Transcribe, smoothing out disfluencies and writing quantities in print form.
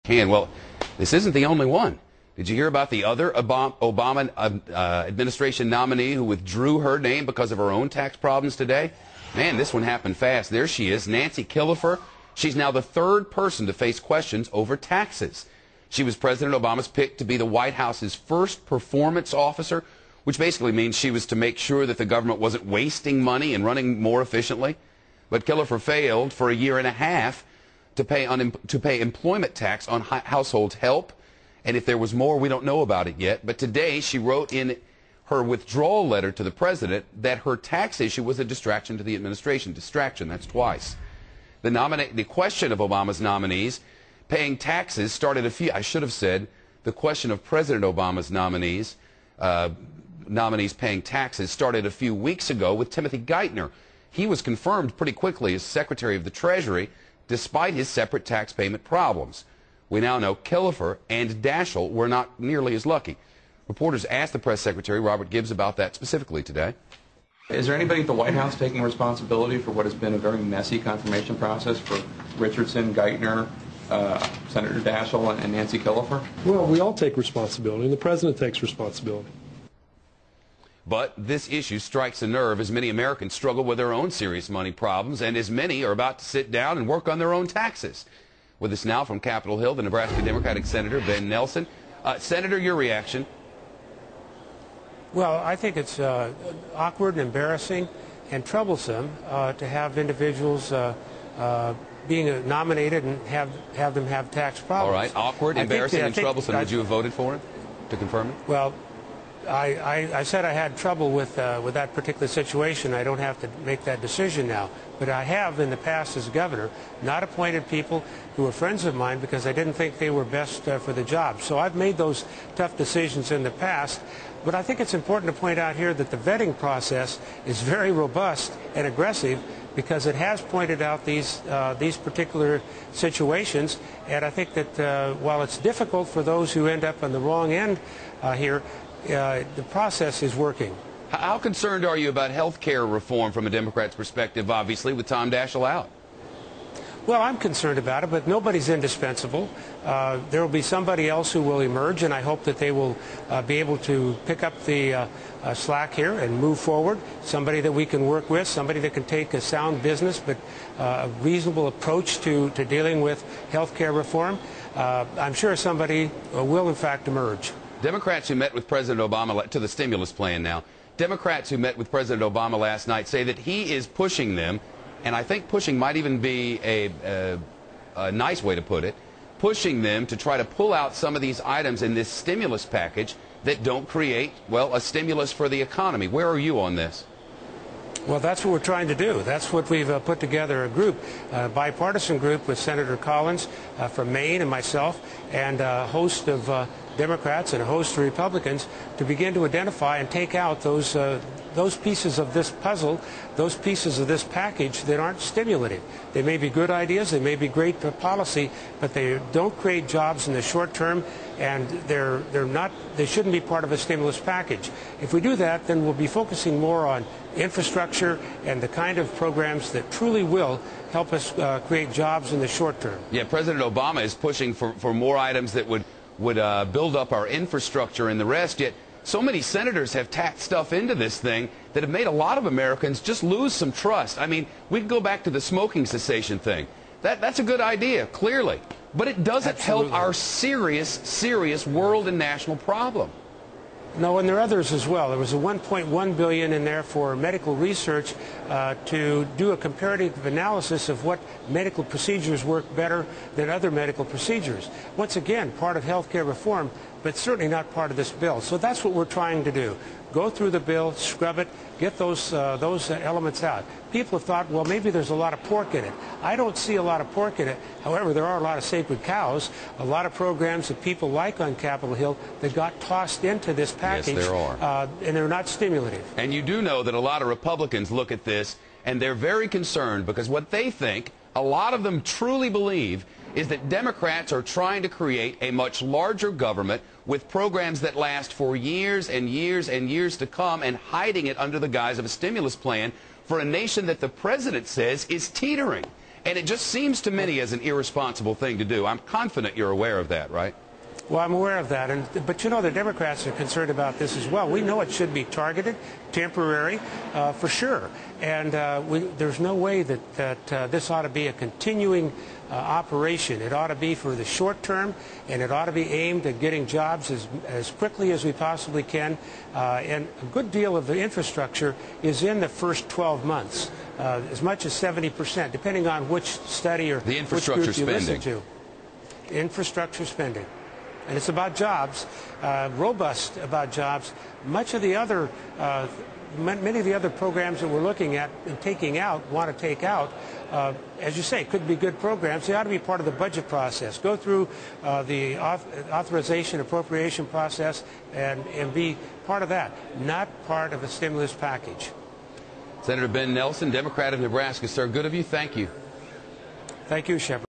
Well, this isn't the only one. Did you hear about the other Obama administration nominee who withdrew her name because of her own tax problems today? Man, this one happened fast. There she is, Nancy Killefer. She's now the third person to face questions over taxes. She was President Obama's pick to be the White House's first performance officer, which basically means she was to make sure that the government wasn't wasting money and running more efficiently. But Killefer failed for a year and a half to pay employment tax on household help, and if there was more, we don't know about it yet. But today she wrote in her withdrawal letter to the president that her tax issue was a distraction to the administration. Distraction, that's twice. The question of Obama's nominees paying taxes started the question of President Obama's nominees paying taxes started a few weeks ago with Timothy Geithner. He was confirmed pretty quickly as Secretary of the Treasury, despite his separate tax payment problems. We now know Killefer and Daschle were not nearly as lucky. Reporters asked the press secretary, Robert Gibbs, about that specifically today. Is there anybody at the White House taking responsibility for what has been a very messy confirmation process for Richardson, Geithner, Senator Daschle, and Nancy Killefer? Well, we all take responsibility, and the president takes responsibility. But this issue strikes a nerve as many Americans struggle with their own serious money problems, and as many are about to sit down and work on their own taxes. With us now from Capitol Hill, the Nebraska Democratic Senator Ben Nelson. Senator, your reaction? Well, I think it's awkward, embarrassing, and troublesome to have individuals being nominated and have them have tax problems. All right, awkward, embarrassing, and troublesome. Would you have voted for it to confirm it? Well, I said I had trouble with that particular situation. I don't have to make that decision now. But I have, in the past as governor, not appointed people who were friends of mine because I didn't think they were best for the job. So I've made those tough decisions in the past. But I think it's important to point out here that the vetting process is very robust and aggressive because it has pointed out these particular situations. And I think that while it's difficult for those who end up on the wrong end here, the process is working. How concerned are you about health care reform from a Democrat's perspective, obviously, with Tom Daschle out? Well, I'm concerned about it, but nobody's indispensable. There will be somebody else who will emerge, and I hope that they will be able to pick up the slack here and move forward. Somebody that we can work with, somebody that can take a sound business but a reasonable approach to dealing with health care reform. I'm sure somebody will, in fact, emerge. Democrats who met with President Obama to the stimulus plan now, Democrats who met with President Obama last night say that he is pushing them, and I think pushing might even be a nice way to put it, pushing them to try to pull out some of these items in this stimulus package that don't create, well, a stimulus for the economy. Where are you on this? Well, that's what we're trying to do. That's what we've put together, a group, a bipartisan group with Senator Collins from Maine and myself and a host of Democrats and a host of Republicans to begin to identify and take out those pieces of this puzzle, those pieces of this package that aren't stimulative. They may be good ideas, they may be great policy, but they don't create jobs in the short term, and they shouldn't be part of a stimulus package. If we do that, then we'll be focusing more on infrastructure and the kind of programs that truly will help us create jobs in the short term. Yeah, President Obama is pushing for more items that would build up our infrastructure and the rest, yet so many senators have tacked stuff into this thing that have made a lot of Americans just lose some trust. I mean, we can go back to the smoking cessation thing. That's a good idea, clearly, but it doesn't help our serious world and national problem. No, and there are others as well. There was a $1.1 billion in there for medical research to do a comparative analysis of what medical procedures work better than other medical procedures. Once again, part of health care reform, but certainly not part of this bill. So that's what we're trying to do. Go through the bill, scrub it, get those elements out. People have thought, well, maybe there's a lot of pork in it. I don't see a lot of pork in it. However, there are a lot of sacred cows, a lot of programs that people like on Capitol Hill that got tossed into this package. Yes, there are. And they're not stimulative. And you do know that a lot of Republicans look at this and they're very concerned because what they think, a lot of them truly believe, is that Democrats are trying to create a much larger government with programs that last for years and years and years to come and hiding it under the guise of a stimulus plan for a nation that the president says is teetering. And it just seems to many as an irresponsible thing to do. I'm confident you're aware of that, right? Well, I'm aware of that, but you know the Democrats are concerned about this as well. We know it should be targeted, temporary, for sure, and there's no way that this ought to be a continuing operation. It ought to be for the short term, and it ought to be aimed at getting jobs as quickly as we possibly can, and a good deal of the infrastructure is in the first 12 months, as much as 70%, depending on which study or the infrastructure which group you spending. listen to. Infrastructure spending. And it's about jobs, robust about jobs. Much of the other, many of the other programs that we're looking at and taking out, want to take out, as you say, could be good programs. They ought to be part of the budget process. Go through the authorization, appropriation process, and be part of that, not part of a stimulus package. Senator Ben Nelson, Democrat of Nebraska. Sir, good of you. Thank you. Thank you, Shepard.